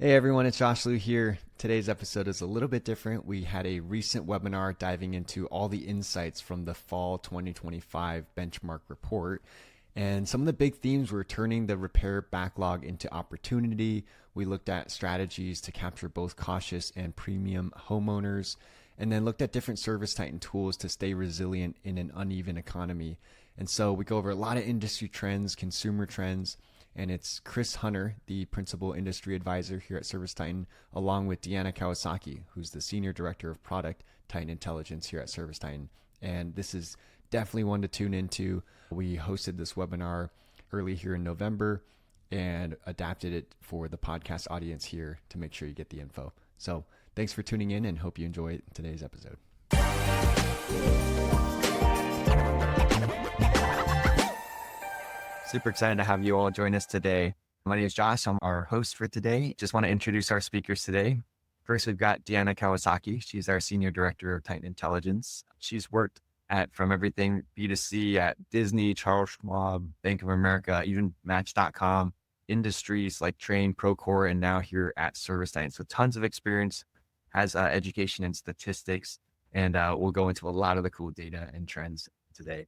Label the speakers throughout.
Speaker 1: Hey everyone, it's Josh Liu here. Today's episode is a little bit different. We had a recent webinar diving into all the insights from the fall 2025 benchmark report. And some of the big themes were turning the repair backlog into opportunity. We looked at strategies to capture both cautious and premium homeowners, and then looked at different ServiceTitan tools to stay resilient in an uneven economy. And so we go over a lot of industry trends, consumer trends, and it's Chris Hunter, the principal industry advisor here at ServiceTitan, along with Deanna Kawasaki, who's the senior director of product Titan Intelligence here at ServiceTitan. And this is definitely one to tune into. We hosted this webinar early here in November and adapted it for the podcast audience here to make sure you get the info. So thanks for tuning in and hope you enjoy today's episode.
Speaker 2: Super excited to have you all join us today. My name is Josh. I'm our host for today. Just want to introduce our speakers today. First, we've got Deanna Kawasaki. She's our Senior Director of Titan Intelligence. She's worked at from everything B2C at Disney, Charles Schwab, Bank of America, even Match.com, industries like Train, Procore, and now here at ServiceTitan. So tons of experience, has education and statistics, and we'll go into a lot of the cool data and trends today.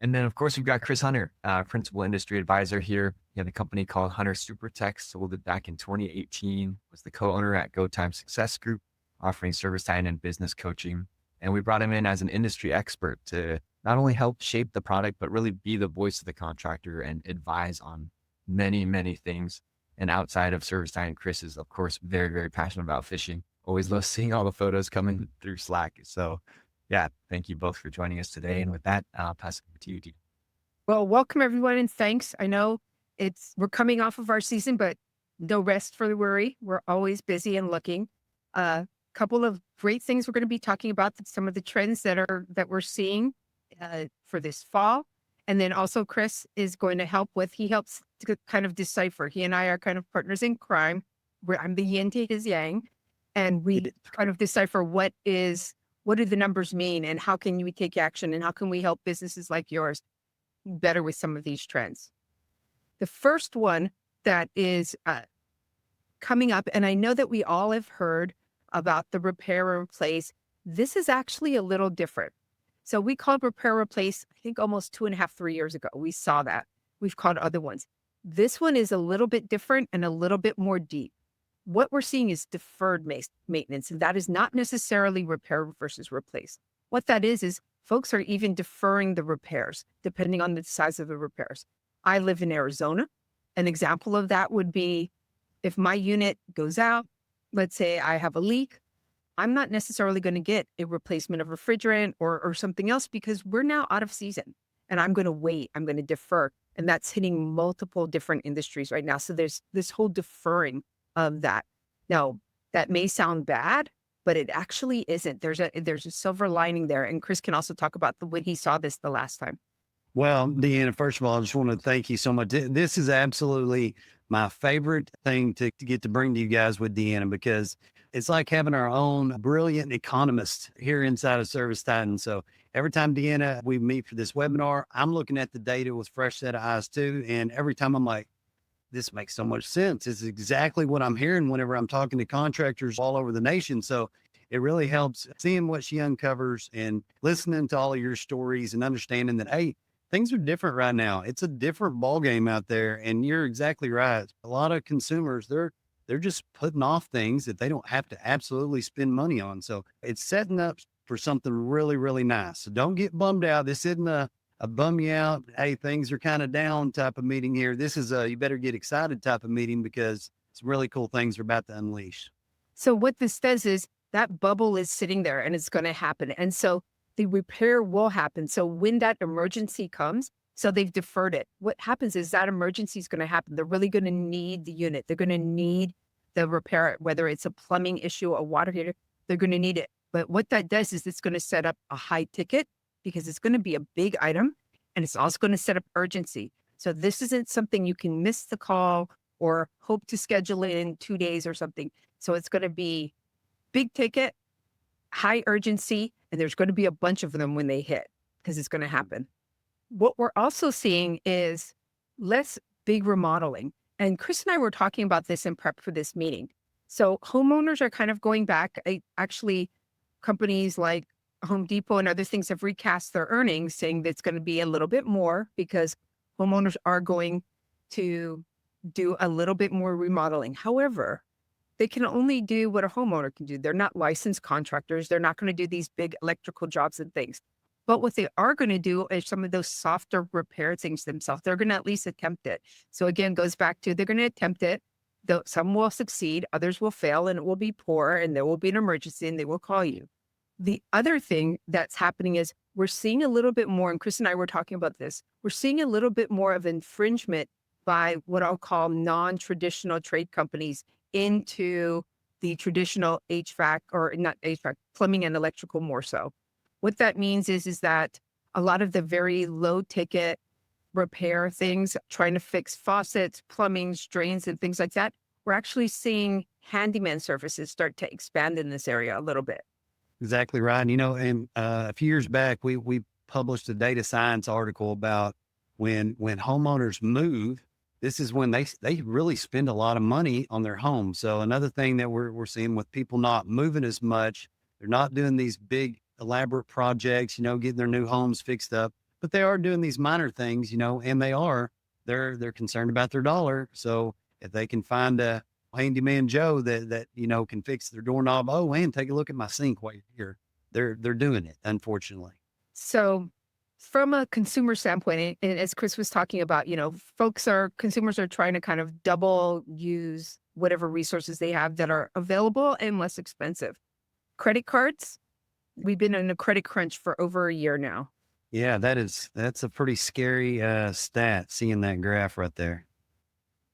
Speaker 2: And then, of course, we've got Chris Hunter, principal industry advisor here. He had a company called Hunter Super Tech, sold it back in 2018, was the co-owner at Go Time Success Group, offering ServiceTitan and business coaching. And we brought him in as an industry expert to not only help shape the product, but really be the voice of the contractor and advise on many, many things. And outside of ServiceTitan, Chris is, of course, very, very passionate about fishing. Always love seeing all the photos coming through Slack. So yeah, thank you both for joining us today. And with that, I'll pass it over to you, Dee.
Speaker 3: Well, welcome everyone and thanks. I know we're coming off of our season, but no rest for the weary. We're always busy and looking. A couple of great things we're going to be talking about, some of the trends that we're seeing for this fall. And then also Chris is going to he helps to kind of decipher. He and I are kind of partners in crime, where I'm the yin to his yang, and we kind of decipher what do the numbers mean and how can we take action and how can we help businesses like yours better with some of these trends. The first one that is coming up, and I know that we all have heard about the repair and replace. This is actually a little different. So we called repair replace, I think almost 2.5, 3 years ago. We saw that. We've called other ones. This one is a little bit different and a little bit more deep. What we're seeing is deferred maintenance, and that is not necessarily repair versus replace. What that is folks are even deferring the repairs, depending on the size of the repairs. I live in Arizona. An example of that would be if my unit goes out, let's say I have a leak, I'm not necessarily going to get a replacement of refrigerant or something else because we're now out of season, and I'm going to wait, I'm going to defer. And that's hitting multiple different industries right now. So there's this whole deferring of that. Now, that may sound bad, but it actually isn't. There's a silver lining there. And Chris can also talk about when he saw this the last time.
Speaker 4: Well, Deanna, first of all, I just want to thank you so much. This is absolutely my favorite thing to get to bring to you guys with Deanna, because it's like having our own brilliant economist here inside of ServiceTitan. So every time, Deanna, we meet for this webinar, I'm looking at the data with fresh set of eyes too. And every time I'm like, this makes so much sense. It's exactly what I'm hearing whenever I'm talking to contractors all over the nation. So it really helps seeing what she uncovers and listening to all of your stories and understanding that, hey, things are different right now. It's a different ball game out there. And you're exactly right. A lot of consumers, they're just putting off things that they don't have to absolutely spend money on. So it's setting up for something really, really nice. So don't get bummed out. This isn't a bum you out, hey, things are kind of down type of meeting here. This is a you better get excited type of meeting, because some really cool things are about to unleash.
Speaker 3: So what this does is that bubble is sitting there and it's going to happen. And so the repair will happen. So when that emergency comes, so they've deferred it. What happens is that emergency is going to happen. They're really going to need the unit. They're going to need the repair, whether it's a plumbing issue, a water heater, they're going to need it. But what that does is it's going to set up a high ticket, because it's going to be a big item, and it's also going to set up urgency. So this isn't something you can miss the call or hope to schedule it in 2 days or something. So it's going to be big ticket, high urgency, and there's going to be a bunch of them when they hit, because it's going to happen. What we're also seeing is less big remodeling. And Chris and I were talking about this in prep for this meeting. So homeowners are kind of going back. Actually, companies like Home Depot and other things have recast their earnings, saying that it's going to be a little bit more because homeowners are going to do a little bit more remodeling. However, they can only do what a homeowner can do. They're not licensed contractors. They're not going to do these big electrical jobs and things. But what they are going to do is some of those softer repair things themselves. They're going to at least attempt it. So again, goes back to they're going to attempt it. Though some will succeed, others will fail, and it will be poor, and there will be an emergency, and they will call you. The other thing that's happening is we're seeing a little bit more, and Chris and I were talking about this, we're seeing a little bit more of infringement by what I'll call non-traditional trade companies into the traditional HVAC, or not HVAC, plumbing and electrical more so. What that means is that a lot of the very low ticket repair things, trying to fix faucets, plumbing, drains, and things like that, we're actually seeing handyman services start to expand in this area a little bit.
Speaker 4: Exactly right. And, and a few years back, we published a data science article about when homeowners move, this is when they really spend a lot of money on their home. So another thing that we're seeing with people not moving as much, they're not doing these big elaborate projects, getting their new homes fixed up, but they are doing these minor things, and they're concerned about their dollar. So if they can find a handyman Joe that can fix their doorknob, oh, and take a look at my sink while you're here, they're doing it, unfortunately.
Speaker 3: So from a consumer standpoint, and as Chris was talking about, consumers are trying to kind of double use whatever resources they have that are available and less expensive. Credit cards, we've been in a credit crunch for over a year now.
Speaker 4: Yeah, that's a pretty scary stat, seeing that graph right there.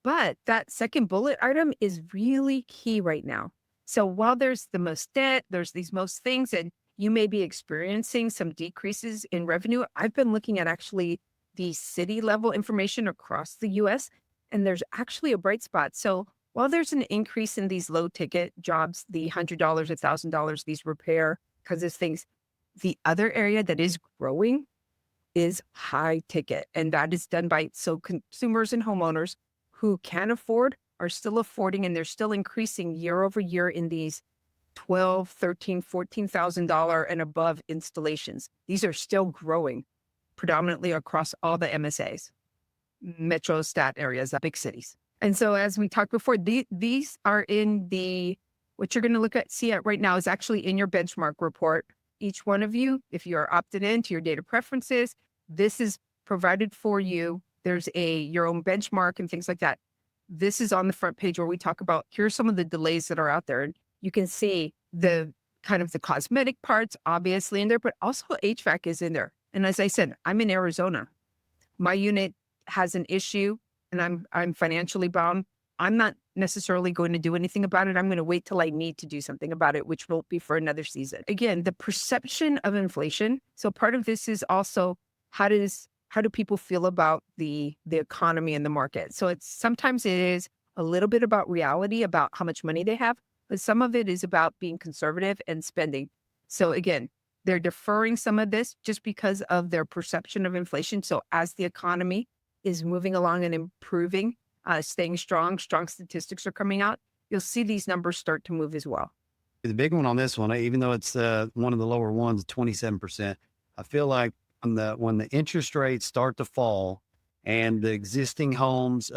Speaker 3: But that second bullet item is really key right now. So while there's the most debt, there's these most things, and you may be experiencing some decreases in revenue. I've been looking at actually the city level information across the US, and there's actually a bright spot. So while there's an increase in these low ticket jobs, the $100, $1,000, these repair kinds of things, the other area that is growing is high ticket. And that is done by, so consumers and homeowners who can afford are still affording, and they're still increasing year over year in these $12,000, $13,000, $14,000 and above installations. These are still growing predominantly across all the MSAs, metro stat areas, big cities. And so as we talked before, these are in what you're going to see at right now is actually in your benchmark report. Each one of you, if you are opted into your data preferences, this is provided for you. There's your own benchmark and things like that. This is on the front page where we talk about, here's some of the delays that are out there. And you can see the kind of the cosmetic parts obviously in there, but also HVAC is in there. And as I said, I'm in Arizona. My unit has an issue and I'm financially bound. I'm not necessarily going to do anything about it. I'm going to wait till I need to do something about it, which will be for another season. Again, the perception of inflation. So part of this is also how do people feel about the economy and the market? So sometimes it is a little bit about reality, about how much money they have, but some of it is about being conservative and spending. So again, they're deferring some of this just because of their perception of inflation. So as the economy is moving along and improving, staying strong statistics are coming out, you'll see these numbers start to move as well.
Speaker 4: The big one on this one, even though it's one of the lower ones, 27%, I feel like when the interest rates start to fall and the existing homes,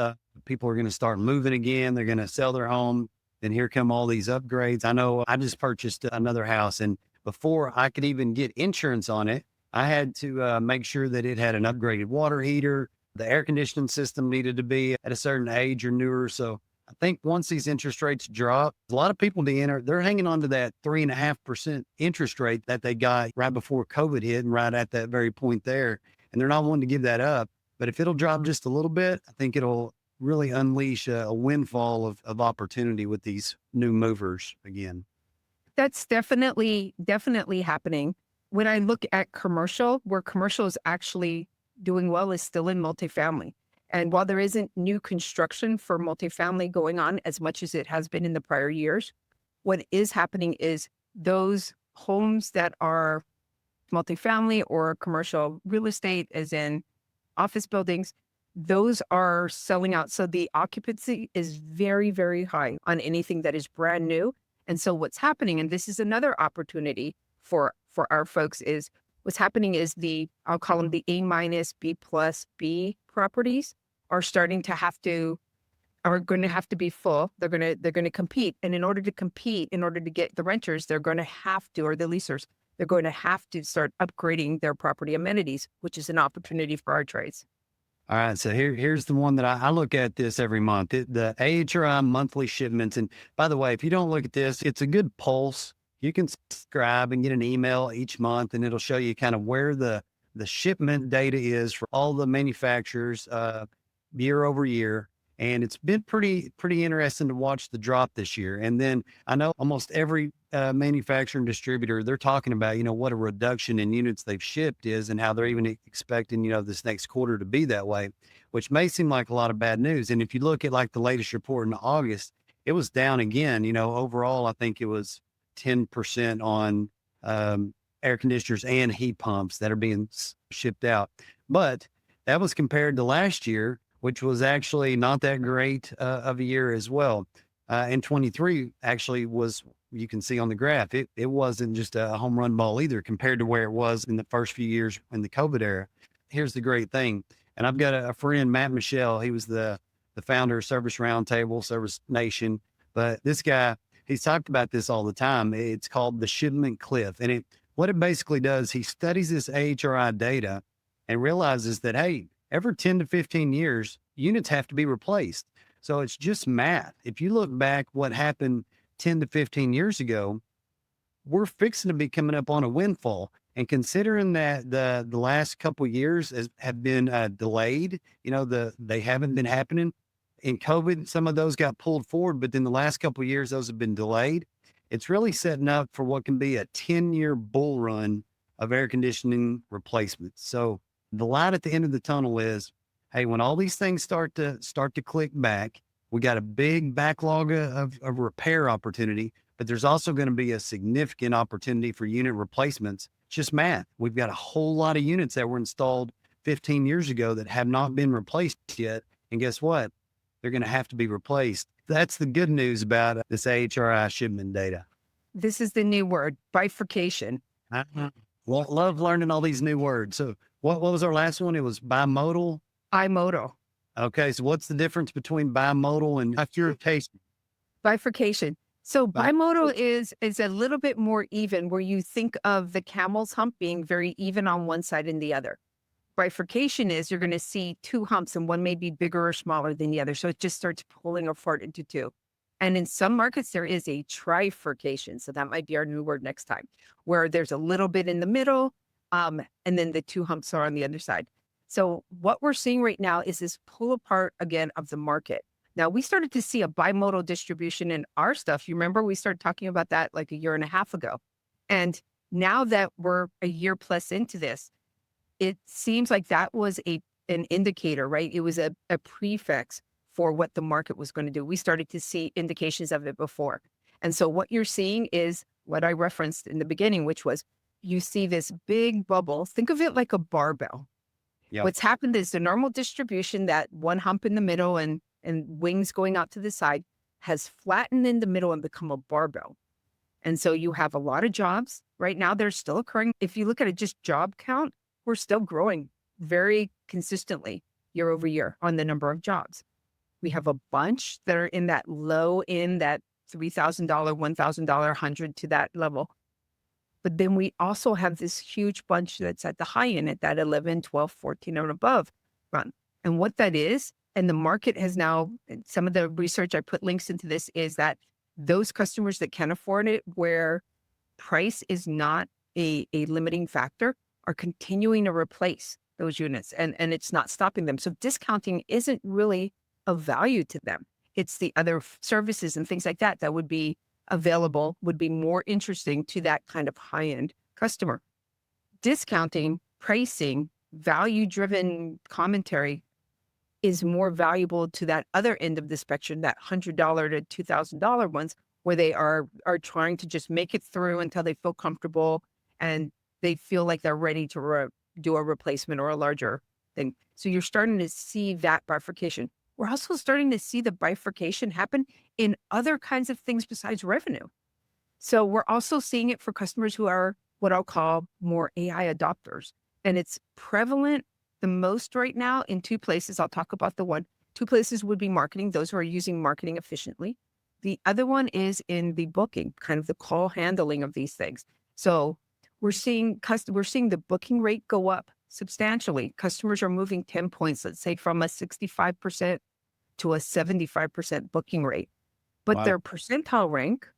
Speaker 4: people are going to start moving again, they're going to sell their home, then here come all these upgrades. I know I just purchased another house, and before I could even get insurance on it, I had to make sure that it had an upgraded water heater. The air conditioning system needed to be at a certain age or newer. So I think once these interest rates drop, a lot of people, Deanna, they're hanging on to that 3.5% interest rate that they got right before COVID hit and right at that very point there. And they're not wanting to give that up. But if it'll drop just a little bit, I think it'll really unleash a windfall of opportunity with these new movers again.
Speaker 3: That's definitely happening. When I look at commercial, where commercial is actually doing well is still in multifamily. And while there isn't new construction for multifamily going on as much as it has been in the prior years, what is happening is those homes that are multifamily or commercial real estate, as in office buildings, those are selling out. So the occupancy is very, very high on anything that is brand new. And so what's happening, and this is another opportunity for our folks, is what's happening is I'll call them the A minus, B plus, B properties are starting to are going to have to be full. They're going to compete. And in order to compete, in order to get the renters, they're going to have to, or the leasers, they're going to have to start upgrading their property amenities, which is an opportunity for our trades.
Speaker 4: All right. So here's the one that I look at this every month, the AHRI monthly shipments. And by the way, if you don't look at this, it's a good pulse. You can subscribe and get an email each month, and it'll show you kind of where the shipment data is for all the manufacturers year over year. And it's been pretty interesting to watch the drop this year. And then I know almost every manufacturer and distributor, they're talking about, what a reduction in units they've shipped is and how they're even expecting, this next quarter to be that way, which may seem like a lot of bad news. And if you look at like the latest report in August, it was down again. Overall, I think it was 10% on air conditioners and heat pumps that are being shipped out. But that was compared to last year, which was actually not that great of a year as well. And 23 actually was, you can see on the graph, it wasn't just a home run ball either compared to where it was in the first few years in the COVID era. Here's the great thing. And I've got a friend, Matt Michelle. He was the founder of Service Roundtable, Service Nation. But this guy, he's talked about this all the time. It's called the shipment cliff. And what it basically does, he studies this AHRI data and realizes that, hey, every 10 to 15 years, units have to be replaced. So it's just math. If you look back what happened 10 to 15 years ago, we're fixing to be coming up on a windfall. And considering that the last couple of years have been delayed, they haven't been happening. In COVID, some of those got pulled forward, but then the last couple of years, those have been delayed. It's really setting up for what can be a 10-year bull run of air conditioning replacements. So the light at the end of the tunnel is, hey, when all these things start to click back, we got a big backlog of repair opportunity, but there's also going to be a significant opportunity for unit replacements. It's just math. We've got a whole lot of units that were installed 15 years ago that have not been replaced yet. And guess what? They're going to have to be replaced. That's the good news about this AHRI shipment data.
Speaker 3: This is the new word, bifurcation.
Speaker 4: Well, love learning all these new words. So what was our last one? It was bimodal.
Speaker 3: Bimodal.
Speaker 4: Okay. So what's the difference between bimodal and bifurcation?
Speaker 3: Bifurcation. So bimodal is a little bit more even, where you think of the camel's hump being very even on one side and the other. Bifurcation is you're going to see two humps, and one may be bigger or smaller than the other. So it just starts pulling apart into two. And in some markets, there is a trifurcation. So that might be our new word next time, where there's a little bit in the middle, and then the two humps are on the other side. So what we're seeing right now is this pull apart again of the market. Now, we started to see a bimodal distribution in our stuff. You remember we started talking about that like a year and a half ago. And now that we're a year plus into this, it seems like that was an indicator, right? It was a prefix for what the market was going to do. We started to see indications of it before. And so what you're seeing is what I referenced in the beginning, which was you see this big bubble. Think of it like a barbell. Yep. What's happened is the normal distribution, that one hump in the middle and wings going out to the side, has flattened in the middle and become a barbell. And so you have a lot of jobs. Right now, they're still occurring. If you look at it, just job count, we're still growing very consistently year over year on the number of jobs. We have a bunch that are in that low end, that $3,000, $1,000, $100 to that level. But then we also have this huge bunch that's at the high end, at that 11, 12, 14 and above run. And what that is, and the market has now, some of the research, I put links into this, is that those customers that can afford it, where price is not a limiting factor, are continuing to replace those units, and it's not stopping them. So discounting isn't really of value to them. It's the other services and things like that that would be available, would be more interesting to that kind of high-end customer. Discounting, pricing, value-driven commentary is more valuable to that other end of the spectrum, that $100 to $2,000 ones, where they are trying to just make it through until they feel comfortable and they feel like they're ready to do a replacement or a larger thing. So you're starting to see that bifurcation. We're also starting to see the bifurcation happen in other kinds of things besides revenue. So we're also seeing it for customers who are what I'll call more AI adopters. And it's prevalent the most right now in two places. I'll talk about the one. Two places would be marketing, those who are using marketing efficiently. The other one is in the booking, kind of the call handling of these things. So we're seeing the booking rate go up substantially. Customers are moving 10 points, let's say from a 65% to a 75% booking rate. But
Speaker 4: Wow.
Speaker 3: their percentile rank,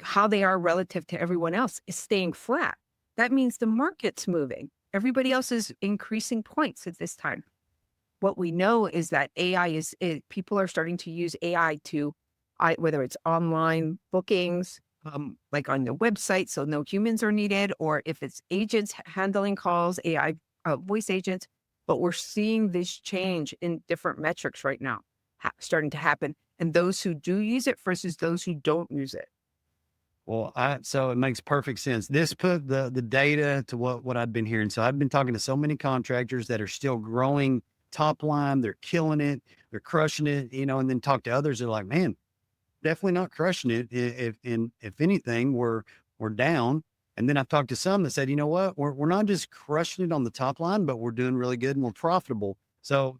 Speaker 3: how they are relative to everyone else, is staying flat. That means the market's moving. Everybody else is increasing points at this time. What we know is that people are starting to use AI to, whether it's online bookings, like on the website, so no humans are needed, or if it's agents handling calls, AI voice agents. But we're seeing this change in different metrics right now starting to happen, and those who do use it versus those who don't use it.
Speaker 4: Well, so it makes perfect sense. This put the data to what I've been hearing. So I've been talking to so many contractors that are still growing top line. They're killing it. They're crushing it, and then talk to others. They're like, man, definitely not crushing it. If anything, we're down. And then I've talked to some that said, you know what, we're not just crushing it on the top line, but we're doing really good and we're profitable. So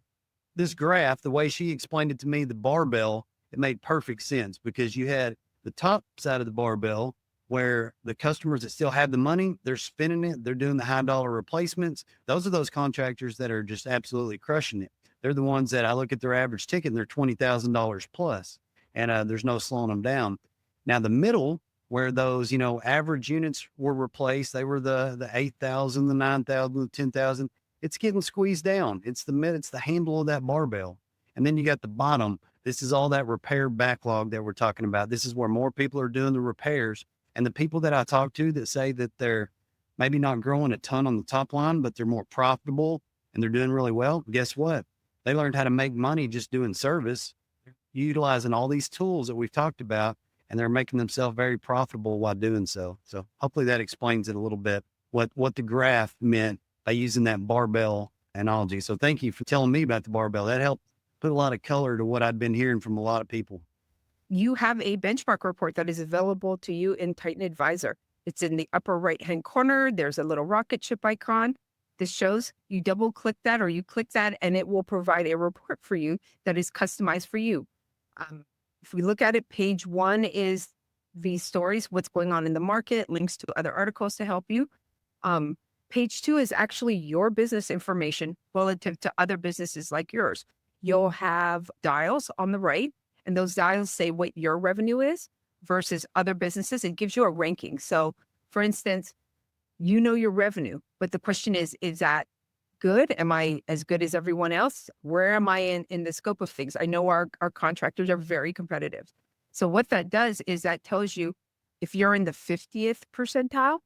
Speaker 4: this graph, the way she explained it to me, the barbell, it made perfect sense because you had the top side of the barbell where the customers that still have the money, they're spending it, they're doing the high dollar replacements. Those are those contractors that are just absolutely crushing it. They're the ones that I look at their average ticket and they're $20,000 plus, and there's no slowing them down. Now the middle, where those average units were replaced, they were the 8,000, the 9,000, the 10,000. It's getting squeezed down. It's the handle of that barbell, and then you got the bottom. This is all that repair backlog that we're talking about. This is where more people are doing the repairs. And the people that I talk to that say that they're maybe not growing a ton on the top line, but they're more profitable and they're doing really well. Guess what? They learned how to make money just doing service, utilizing all these tools that we've talked about, and they're making themselves very profitable while doing so. So hopefully that explains it a little bit, what the graph meant by using that barbell analogy. So thank you for telling me about the barbell. That helped put a lot of color to what I've been hearing from a lot of people.
Speaker 3: You have a benchmark report that is available to you in Titan Advisor. It's in the upper right-hand corner. There's a little rocket ship icon. This shows you double click that or you click that and it will provide a report for you that is customized for you. If we look at it, page 1 is the stories, what's going on in the market, links to other articles to help you. Page 2 is actually your business information relative to other businesses like yours. You'll have dials on the right, and those dials say what your revenue is versus other businesses. It gives you a ranking. So, for instance, your revenue, but the question is that good? Am I as good as everyone else? Where am I in the scope of things? I know our contractors are very competitive. So what that does is that tells you if you're in the 50th percentile,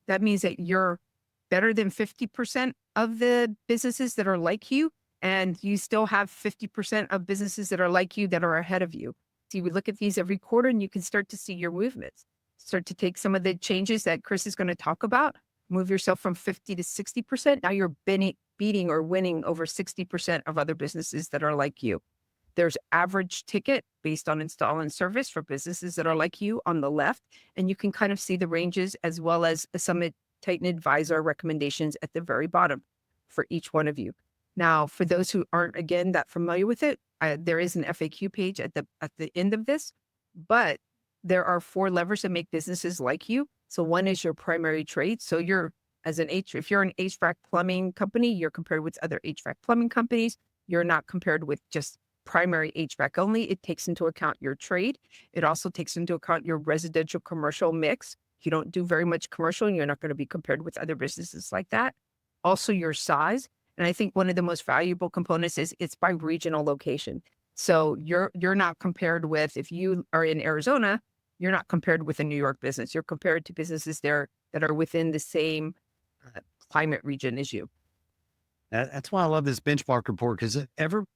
Speaker 3: that means that you're better than 50% of the businesses that are like you. And you still have 50% of businesses that are like you that are ahead of you. So you would look at these every quarter and you can start to see your movements. Start to take some of the changes that Chris is going to talk about, move yourself from 50 to 60%. Now you're beating or winning over 60% of other businesses that are like you. There's average ticket based on install and service for businesses that are like you on the left. And you can kind of see the ranges as well as some Titan Advisor recommendations at the very bottom for each one of you. Now, for those who aren't, again, that familiar with it, there is an FAQ page at the end of this, but there are 4 levers that make businesses like you. So one is your primary trade. So if you're an HVAC plumbing company, you're compared with other HVAC plumbing companies. You're not compared with just primary HVAC only. It takes into account your trade. It also takes into account your residential commercial mix. If you don't do very much commercial, you're not going to be compared with other businesses like that. Also your size. And I think one of the most valuable components is it's by regional location. So you're not compared with, if you are in Arizona, you're not compared with a New York business. You're compared to businesses there that are within the same climate region as you.
Speaker 4: That's why I love this benchmark report, because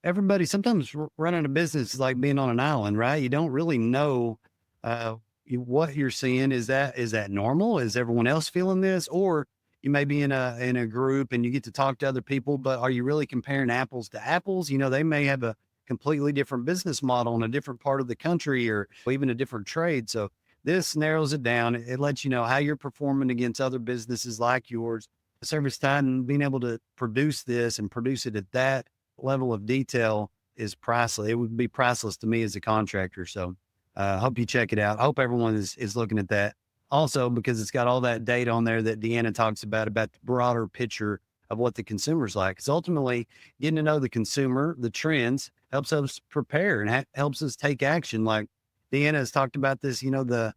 Speaker 4: everybody sometimes running a business is like being on an island, right? You don't really know what you're seeing. Is that normal? Is everyone else feeling this? Or you may be in a group and you get to talk to other people, but are you really comparing apples to apples? They may have a completely different business model in a different part of the country or even a different trade. So this narrows it down. It lets you know how you're performing against other businesses like yours. ServiceTitan being able to produce this and produce it at that level of detail is priceless. It would be priceless to me as a contractor. So hope you check it out. I hope everyone is looking at that. Also, because it's got all that data on there that Deanna talks about the broader picture of what the consumer's like. It's ultimately getting to know the consumer, the trends, helps us prepare and helps us take action. Like Deanna has talked about this, the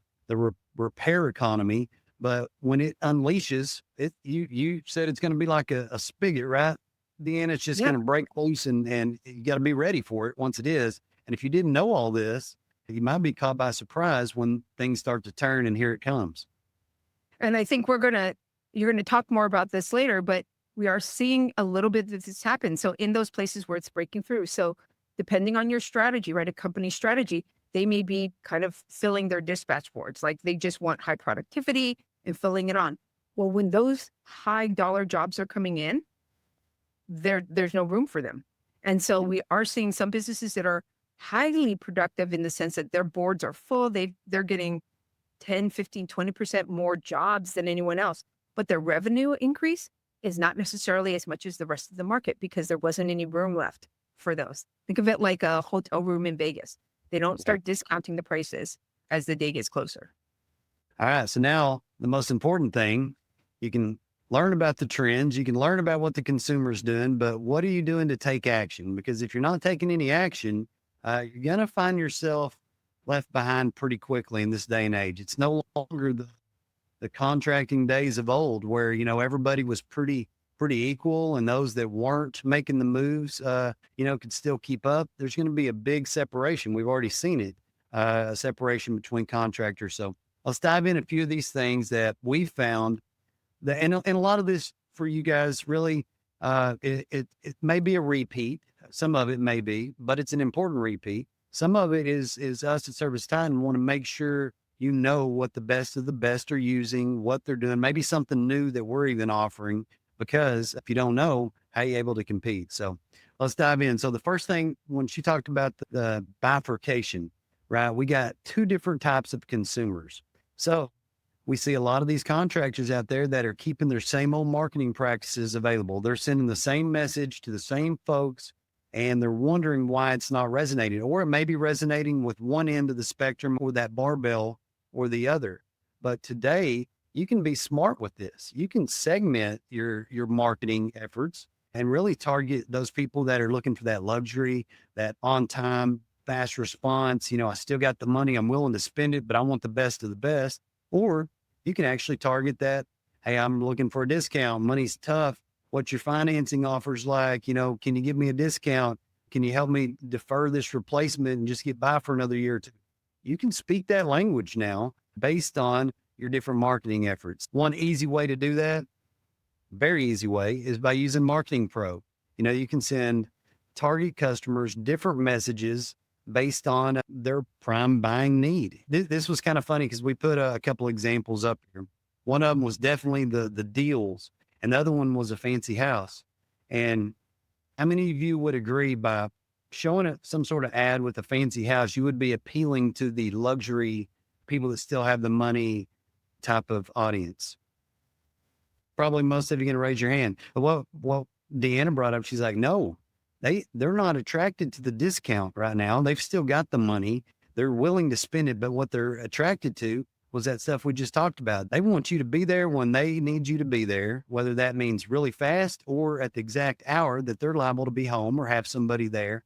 Speaker 4: repair economy, but when it unleashes it, you said it's going to be like a spigot, right? Deanna, it's just going to break loose and you got to be ready for it once it is. And if you didn't know all this, you might be caught by surprise when things start to turn and here it comes.
Speaker 3: And I think you're going to talk more about this later, but we are seeing a little bit of this happen. So in those places where it's breaking through. So depending on your strategy, right, a company strategy, they may be kind of filling their dispatch boards. Like they just want high productivity and filling it on. Well, when those high dollar jobs are coming in, there's no room for them. And so we are seeing some businesses that are highly productive in the sense that their boards are full. They're getting 10, 15, 20% more jobs than anyone else. But their revenue increase is not necessarily as much as the rest of the market because there wasn't any room left for those. Think of it like a hotel room in Vegas. They don't start discounting the prices as the day gets closer.
Speaker 4: All right. So now the most important thing, you can learn about the trends. You can learn about what the consumer is doing, but what are you doing to take action? Because if you're not taking any action, you're going to find yourself left behind pretty quickly in this day and age. It's no longer the contracting days of old where, everybody was pretty equal and those that weren't making the moves, could still keep up. There's going to be a big separation. We've already seen it, a separation between contractors. So let's dive in a few of these things that we found and a lot of this for you guys really, it may be a repeat. Some of it may be, but it's an important repeat. Some of it is us at ServiceTitan want to make sure you know what the best of the best are using, what they're doing, maybe something new that we're even offering, because if you don't know, how are you able to compete? So let's dive in. So the first thing, when she talked about the bifurcation, right, we got two different types of consumers. So we see a lot of these contractors out there that are keeping their same old marketing practices available. They're sending the same message to the same folks, and they're wondering why it's not resonating, or it may be resonating with one end of the spectrum or that barbell or the other. But today, you can be smart with this. You can segment your marketing efforts and really target those people that are looking for that luxury, that on time, fast response. I still got the money. I'm willing to spend it, but I want the best of the best. Or you can actually target that. Hey, I'm looking for a discount. Money's tough. What's your financing offers like? Can you give me a discount? Can you help me defer this replacement and just get by for another year or two? You can speak that language now based on your different marketing efforts. One easy way to do that, very easy way, is by using Marketing Pro. You can send target customers different messages based on their prime buying need. This was kind of funny because we put a couple examples up here. One of them was definitely the deals, and the other one was a fancy house. And how many of you would agree by showing some sort of ad with a fancy house, you would be appealing to the luxury people that still have the money type of audience? Probably most of you going to raise your hand. But what Deanna brought up, she's like, no, they're not attracted to the discount right now. They've still got the money. They're willing to spend it. But what they're attracted to was that stuff we just talked about. They want you to be there when they need you to be there, whether that means really fast or at the exact hour that they're liable to be home or have somebody there.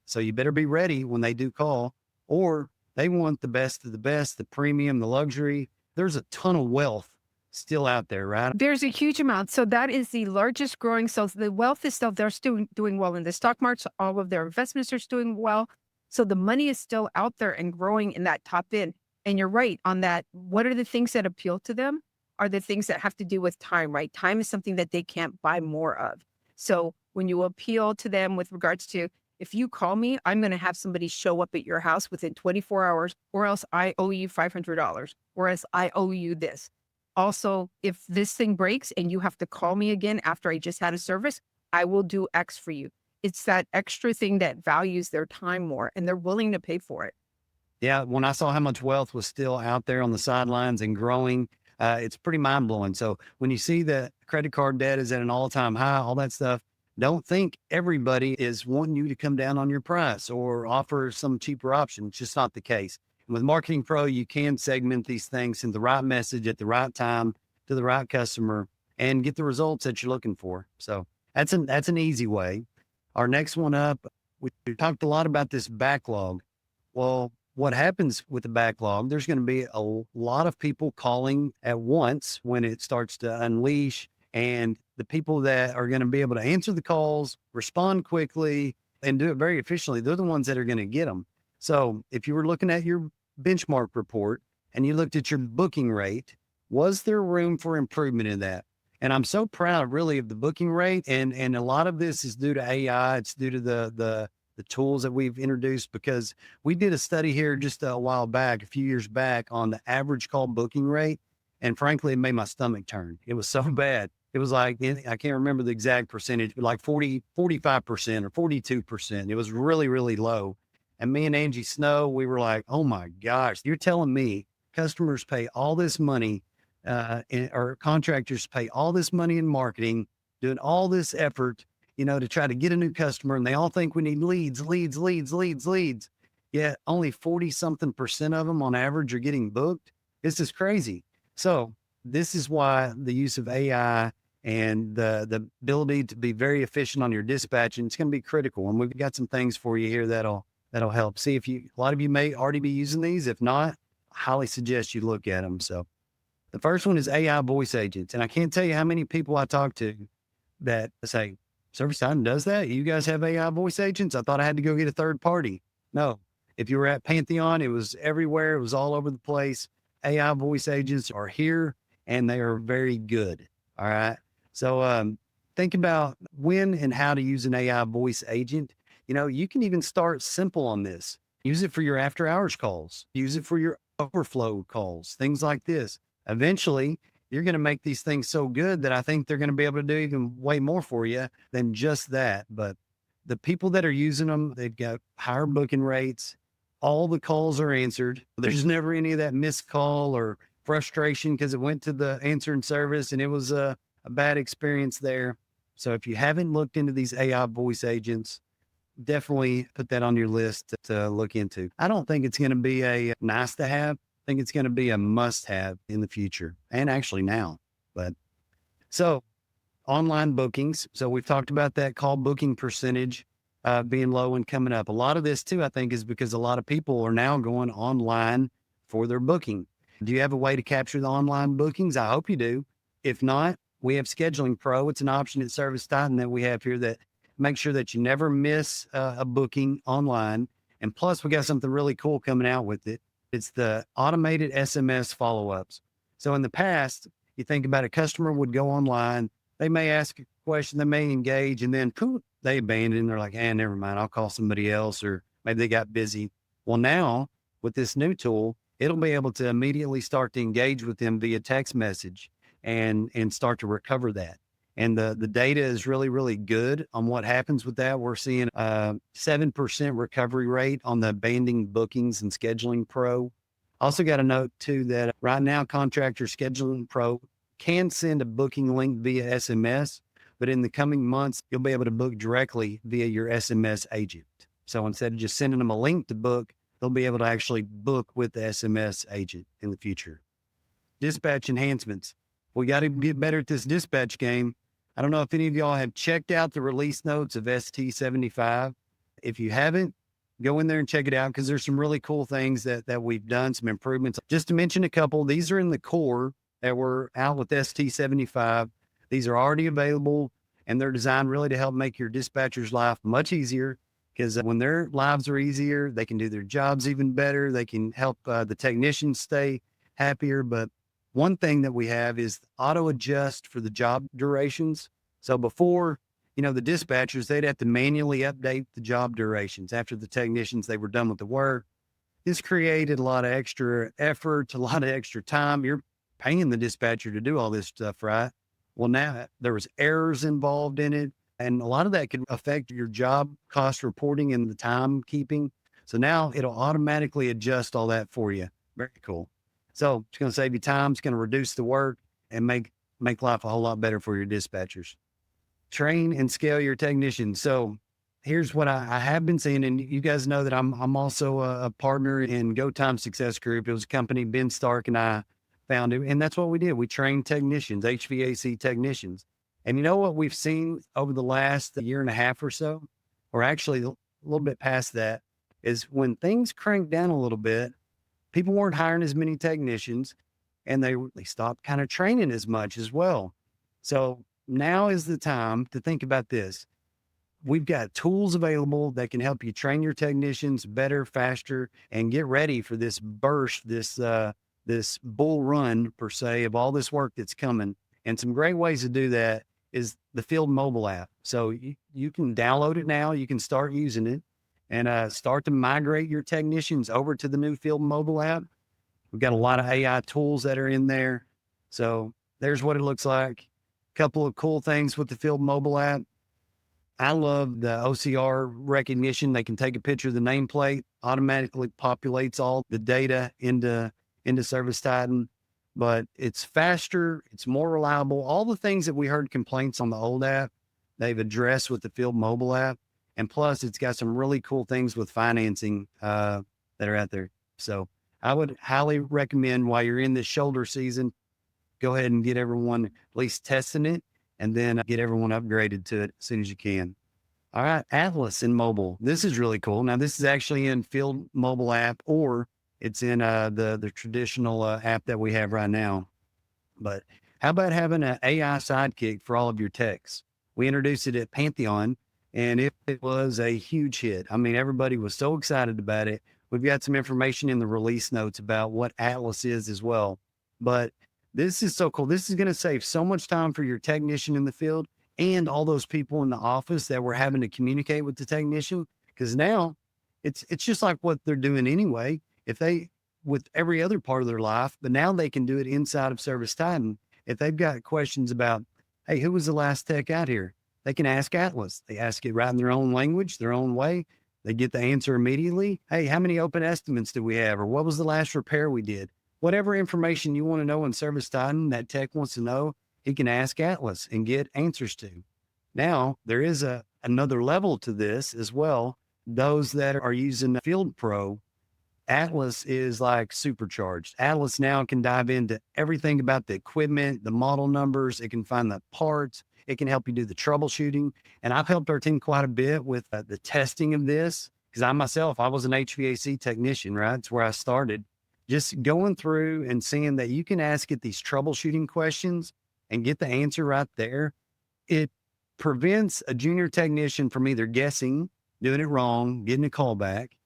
Speaker 4: So you better be ready when they do call, or they want the best of the best, the premium, the luxury. There's a ton of wealth still out there, right?
Speaker 3: There's a huge amount. So that is the largest growing. So the wealth is still, they're still doing well in the stock market. All of their investments are doing well. So the money is still out there and growing in that top end. And you're right on that. What are the things that appeal to them are the things that have to do with time, right? Time is something that they can't buy more of. So when you appeal to them with regards to, if you call me, I'm going to have somebody show up at your house within 24 hours, or else I owe you $500, or else I owe you this. Also, if this thing breaks and you have to call me again after I just had a service, I will do X for you. It's that extra thing that values their time more and they're willing to pay for it.
Speaker 4: Yeah, when I saw how much wealth was still out there on the sidelines and growing, it's pretty mind blowing. So when you see that credit card debt is at an all time high, all that stuff, don't think everybody is wanting you to come down on your price or offer some cheaper option. It's just not the case. And with Marketing Pro, you can segment these things in the right message at the right time to the right customer and get the results that you're looking for. So that's an easy way. Our next one up, we talked a lot about this backlog. Well, what happens with the backlog, there's going to be a lot of people calling at once when it starts to unleash. And the people that are going to be able to answer the calls, respond quickly, and do it very efficiently, they're the ones that are going to get them. So if you were looking at your benchmark report and you looked at your booking rate, was there room for improvement in that? And I'm so proud really of the booking rate. And a lot of this is due to AI. It's due to the tools that we've introduced, because we did a study here just a while back, a few years back, on the average call booking rate. And frankly, it made my stomach turn. It was so bad. It was like, I can't remember the exact percentage, but like 45% or 42%. It was really, really low. And me and Angie Snow, we were like, oh my gosh, you're telling me customers pay all this money or contractors pay all this money in marketing, doing all this effort, to try to get a new customer. And they all think we need leads. Yet only 40 something % of them on average are getting booked. This is crazy. So this is why the use of AI and the ability to be very efficient on your dispatching, it's going to be critical. And we've got some things for you here that'll help. See if a lot of you may already be using these. If not, I highly suggest you look at them. So the first one is AI voice agents. And I can't tell you how many people I talk to that say, ServiceTitan does that? You guys have AI voice agents? I thought I had to go get a third party. No. If you were at Pantheon, it was everywhere. It was all over the place. AI voice agents are here and they are very good. All right. So think about when and how to use an AI voice agent. You can even start simple on this. Use it for your after hours calls. Use it for your overflow calls, things like this. Eventually, you're going to make these things so good that I think they're going to be able to do even way more for you than just that. But the people that are using them, they've got higher booking rates. All the calls are answered. There's never any of that missed call or frustration because it went to the answering service and it was a bad experience there. So if you haven't looked into these AI voice agents, definitely put that on your list to look into. I don't think it's going to be a nice to have. I think it's going to be a must have in the future and actually now. But so online bookings. So we've talked about that call booking percentage being low and coming up. A lot of this too, I think, is because a lot of people are now going online for their booking. Do you have a way to capture the online bookings? I hope you do. If not, we have Scheduling Pro. It's an option at ServiceTitan that we have here that makes sure that you never miss a booking online. And plus, we got something really cool coming out with it. It's the automated SMS follow-ups. So in the past, you think about a customer would go online, they may ask a question, they may engage, and then poof, they abandon. They're like, never mind, I'll call somebody else, or maybe they got busy. Well, now with this new tool, it'll be able to immediately start to engage with them via text message and start to recover that. And the data is really, really good on what happens with that. We're seeing a 7% recovery rate on the abandoned bookings and Scheduling Pro. Also got a note too that right now Contractor Scheduling Pro can send a booking link via SMS, but in the coming months, you'll be able to book directly via your SMS agent. So instead of just sending them a link to book, they'll be able to actually book with the SMS agent in the future. Dispatch enhancements. We got to get better at this dispatch game. I don't know if any of y'all have checked out the release notes of ST75. If you haven't, go in there and check it out because there's some really cool things that we've done, some improvements. Just to mention a couple, these are in the core that were out with ST75. These are already available and they're designed really to help make your dispatcher's life much easier because when their lives are easier, they can do their jobs even better. They can help the technicians stay happier. But one thing that we have is auto adjust for the job durations. So before, the dispatchers, they'd have to manually update the job durations after the technicians, they were done with the work. This created a lot of extra effort, a lot of extra time. You're paying the dispatcher to do all this stuff, right? Well, now there was errors involved in it. And a lot of that could affect your job cost reporting and the timekeeping. So now it'll automatically adjust all that for you. Very cool. So it's going to save you time. It's going to reduce the work and make life a whole lot better for your dispatchers. Train and scale your technicians. So here's what I have been seeing, and you guys know that I'm also a partner in Go Time Success Group. It was a company Ben Stark and I founded, and that's what we did. We trained technicians, HVAC technicians. And you know what we've seen over the last year and a half or so, or actually a little bit past that, is when things cranked down a little bit, people weren't hiring as many technicians, and they stopped kind of training as much as well. So now is the time to think about this. We've got tools available that can help you train your technicians better, faster, and get ready for this burst, this bull run per se of all this work that's coming. And some great ways to do that is the Field mobile app. So you can download it now. You can start using it and start to migrate your technicians over to the new Field mobile app. We've got a lot of AI tools that are in there. So there's what it looks like. A couple of cool things with the Field mobile app. I love the OCR recognition. They can take a picture of the nameplate, automatically populates all the data into ServiceTitan, but it's faster, it's more reliable. All the things that we heard complaints on the old app, they've addressed with the Field mobile app. And plus it's got some really cool things with financing that are out there. So I would highly recommend while you're in this shoulder season, go ahead and get everyone at least testing it, and then get everyone upgraded to it as soon as you can. All right, Atlas in mobile. This is really cool. Now, this is actually in Field mobile app, or it's in the traditional app that we have right now. But how about having an AI sidekick for all of your techs? We introduced it at Pantheon, and it was a huge hit. I mean, everybody was so excited about it. We've got some information in the release notes about what Atlas is as well. But this is so cool. This is going to save so much time for your technician in the field and all those people in the office that were having to communicate with the technician. Because now it's just like what they're doing anyway, with every other part of their life, but now they can do it inside of ServiceTitan. If they've got questions about, hey, who was the last tech out here? They can ask Atlas. They ask it right in their own language, their own way. They get the answer immediately. Hey, how many open estimates do we have? Or what was the last repair we did? Whatever information you want to know in ServiceTitan that tech wants to know, he can ask Atlas and get answers to. Now, there is another level to this as well. Those that are using Field Pro, Atlas is like supercharged. Atlas now can dive into everything about the equipment, the model numbers. It can find the parts. It can help you do the troubleshooting. And I've helped our team quite a bit with the testing of this, because I was an HVAC technician, right? It's where I started. Just going through and seeing that you can ask it these troubleshooting questions and get the answer right there. It prevents a junior technician from either guessing, doing it wrong, getting a call back,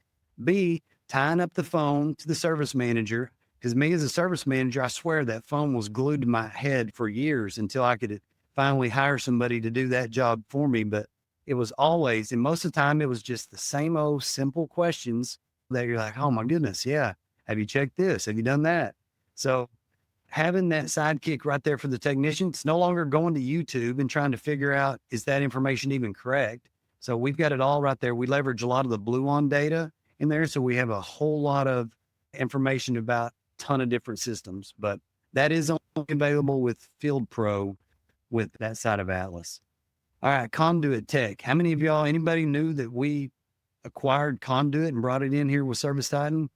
Speaker 4: B, tying up the phone to the service manager. Because me as a service manager, I swear that phone was glued to my head for years until I could finally hire somebody to do that job for me. But it was always, and most of the time, it was just the same old simple questions that you're like, oh my goodness, yeah. Have you checked this? Have you done that? So having that sidekick right there for the technician, it's no longer going to YouTube and trying to figure out, is that information even correct? So we've got it all right there. We leverage a lot of the Blue On data in there. So we have a whole lot of information about a ton of different systems, but that is only available with Field Pro with that side of Atlas. All right, Conduit Tech. How many of y'all, anybody knew that we acquired Conduit and brought it in here with ServiceTitan?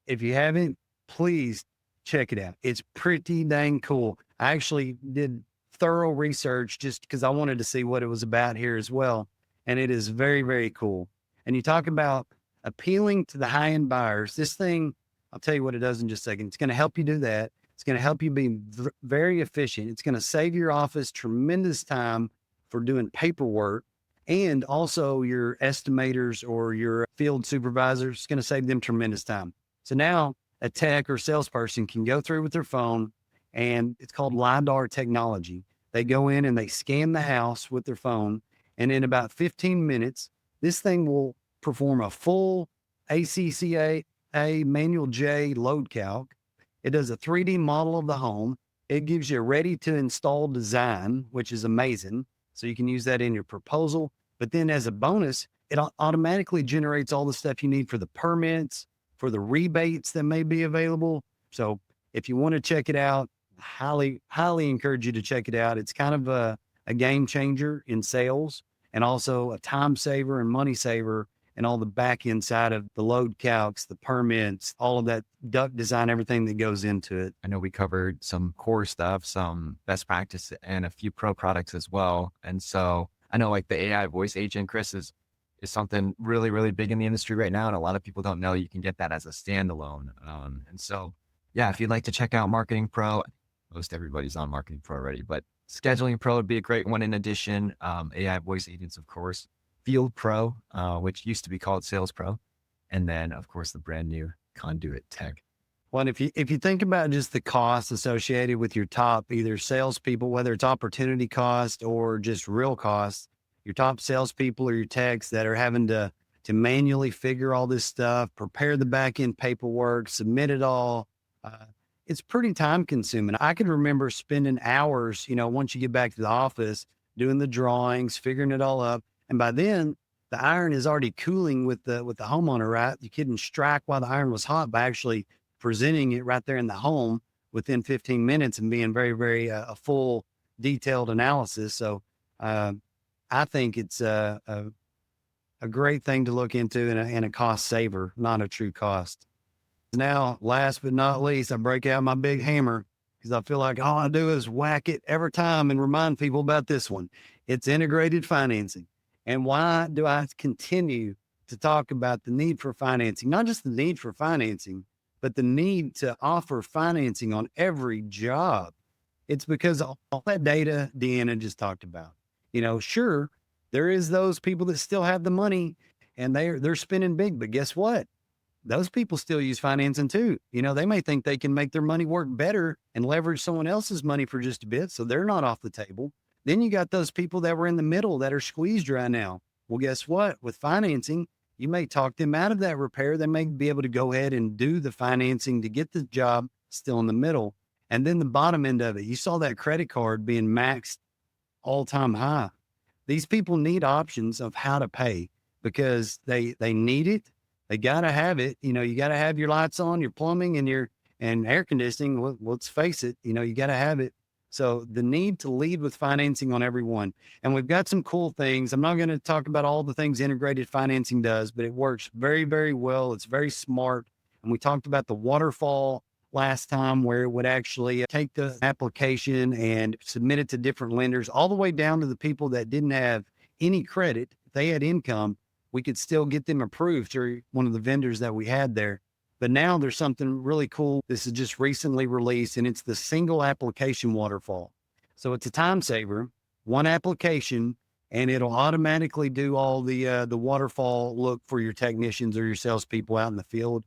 Speaker 4: If you haven't, please check it out. It's pretty dang cool. I actually did thorough research just because I wanted to see what it was about here as well. And it is very, very cool. And you talk about appealing to the high-end buyers. This thing, I'll tell you what it does in just a second. It's going to help you do that. It's going to help you be very efficient. It's going to save your office tremendous time for doing paperwork. And also your estimators or your field supervisors, it's going to save them tremendous time. So now a tech or salesperson can go through with their phone, and it's called LiDAR technology. They go in and they scan the house with their phone, and in about 15 minutes, this thing will perform a full ACCA manual J load calc. It does a 3D model of the home. It gives you a ready to install design, which is amazing. So you can use that in your proposal. But then as a bonus, it automatically generates all the stuff you need for the permits, for the rebates that may be available. So if you want to check it out, highly encourage you to check it out. It's kind of a game changer in sales and also a time saver and money saver and all the back end side of the load calcs, the permits, all of that duct design, everything that goes into it.
Speaker 2: I know we covered some core stuff, some best practice, and a few pro products as well. And so I know like the AI voice agent, Chris, is something really, really big in the industry right now. And a lot of people don't know you can get that as a standalone. And so, yeah, if you'd like to check out Marketing Pro, most everybody's on Marketing Pro already, but Scheduling Pro would be a great one in addition. AI voice agents, of course, Field Pro, which used to be called Sales Pro. And then, of course, the brand new Conduit Tech.
Speaker 4: Well, and if you think about just the costs associated with your top either salespeople, whether it's opportunity cost or just real costs, your top salespeople or your techs that are having to manually figure all this stuff, prepare the back end paperwork, submit it all. It's pretty time consuming. I can remember spending hours, once you get back to the office, doing the drawings, figuring it all up. And by then the iron is already cooling with the homeowner, right? You couldn't strike while the iron was hot by actually presenting it right there in the home within 15 minutes and being very, very a full detailed analysis. So I think it's a great thing to look into and a cost saver, not a true cost. Now, last but not least, I break out my big hammer because I feel like all I do is whack it every time and remind people about this one. It's integrated financing. And why do I continue to talk about the need for financing? Not just the need for financing, but the need to offer financing on every job. It's because all that data Deanna just talked about. Sure, there is those people that still have the money and they're spending big, but guess what? Those people still use financing too. They may think they can make their money work better and leverage someone else's money for just a bit. So they're not off the table. Then you got those people that were in the middle that are squeezed right now. Well, guess what? With financing, you may talk them out of that repair. They may be able to go ahead and do the financing to get the job still in the middle. And then the bottom end of it, you saw that credit card being maxed all-time high. These people need options of how to pay because they need it. They got to have it. You got to have your lights on, your plumbing and air conditioning. Well, let's face it, you got to have it. So the need to lead with financing on everyone. And we've got some cool things. I'm not going to talk about all the things integrated financing does, but it works very, very well. It's very smart. And we talked about the waterfall last time where it would actually take the application and submit it to different lenders, all the way down to the people that didn't have any credit. If they had income, we could still get them approved through one of the vendors that we had there. But now there's something really cool. This is just recently released, and it's the single application waterfall. So it's a time saver, one application, and it'll automatically do all the waterfall look for your technicians or your salespeople out in the field.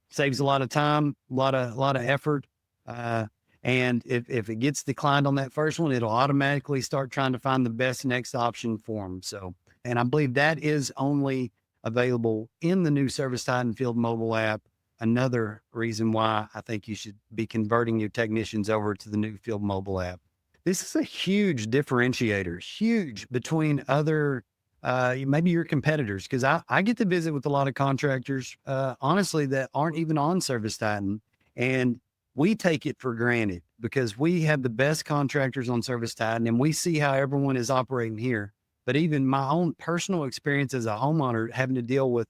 Speaker 4: Saves a lot of time, a lot of effort. And if it gets declined on that first one, it'll automatically start trying to find the best next option for them. So, and I believe that is only available in the new ServiceTitan Field mobile app. Another reason why I think you should be converting your technicians over to the new Field mobile app. This is a huge differentiator, huge between other, maybe your competitors, because I get to visit with a lot of contractors, honestly, that aren't even on ServiceTitan. And we take it for granted because we have the best contractors on ServiceTitan and we see how everyone is operating here. But even my own personal experience as a homeowner, having to deal with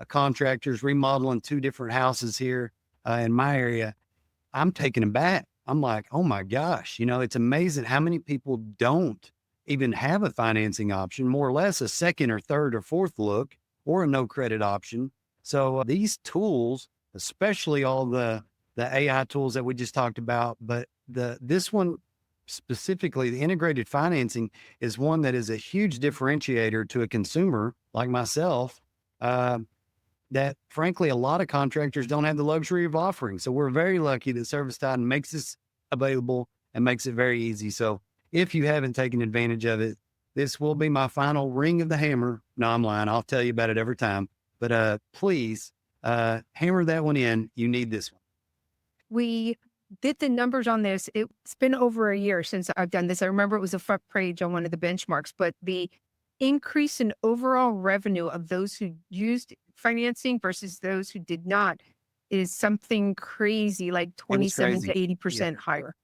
Speaker 4: contractors remodeling 2 different houses here in my area, I'm taken aback. I'm like, oh my gosh, it's amazing how many people don't even have a financing option, more or less a second or third or fourth look or a no credit option. So these tools, especially all the AI tools that we just talked about, but this one specifically, the integrated financing is one that is a huge differentiator to a consumer like myself, that frankly, a lot of contractors don't have the luxury of offering. So we're very lucky that ServiceTitan makes this available and makes it very easy. So if you haven't taken advantage of it, this will be my final ring of the hammer. No, I'm lying. I'll tell you about it every time, but please hammer that one in. You need this one.
Speaker 3: We did the numbers on this. It's been over a year since I've done this. I remember it was a front page on one of the benchmarks, but the increase in overall revenue of those who used financing versus those who did not is something crazy, like
Speaker 2: It was
Speaker 3: 27
Speaker 2: crazy.
Speaker 3: to 80% higher.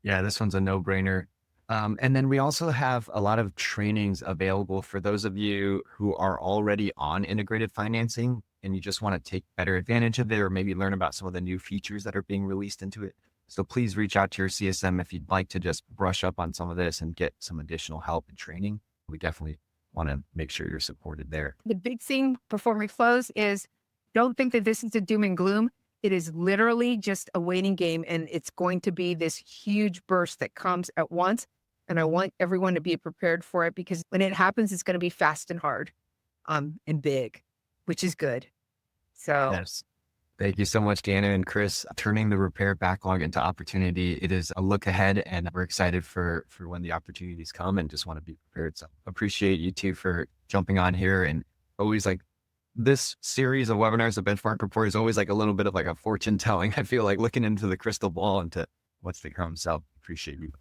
Speaker 2: Yeah, this one's a no-brainer. And then we also have a lot of trainings available for those of you who are already on integrated financing and you just want to take better advantage of it or maybe learn about some of the new features that are being released into it. So please reach out to your CSM if you'd like to just brush up on some of this and get some additional help and training. We definitely want to make sure you're supported there.
Speaker 3: The big thing before we close is don't think that this is a doom and gloom. It is literally just a waiting game, and it's going to be this huge burst that comes at once. And I want everyone to be prepared for it, because when it happens, it's going to be fast and hard, and big, which is good. So
Speaker 2: Yes. Thank you so much, Deanna and Chris. Turning the repair backlog into opportunity. It is a look ahead, and we're excited for when the opportunities come and just want to be prepared. So appreciate you two for jumping on here, and always like this series of webinars, the benchmark report is always like a little bit of like a fortune telling. I feel like looking into the crystal ball into what's to come. So appreciate you.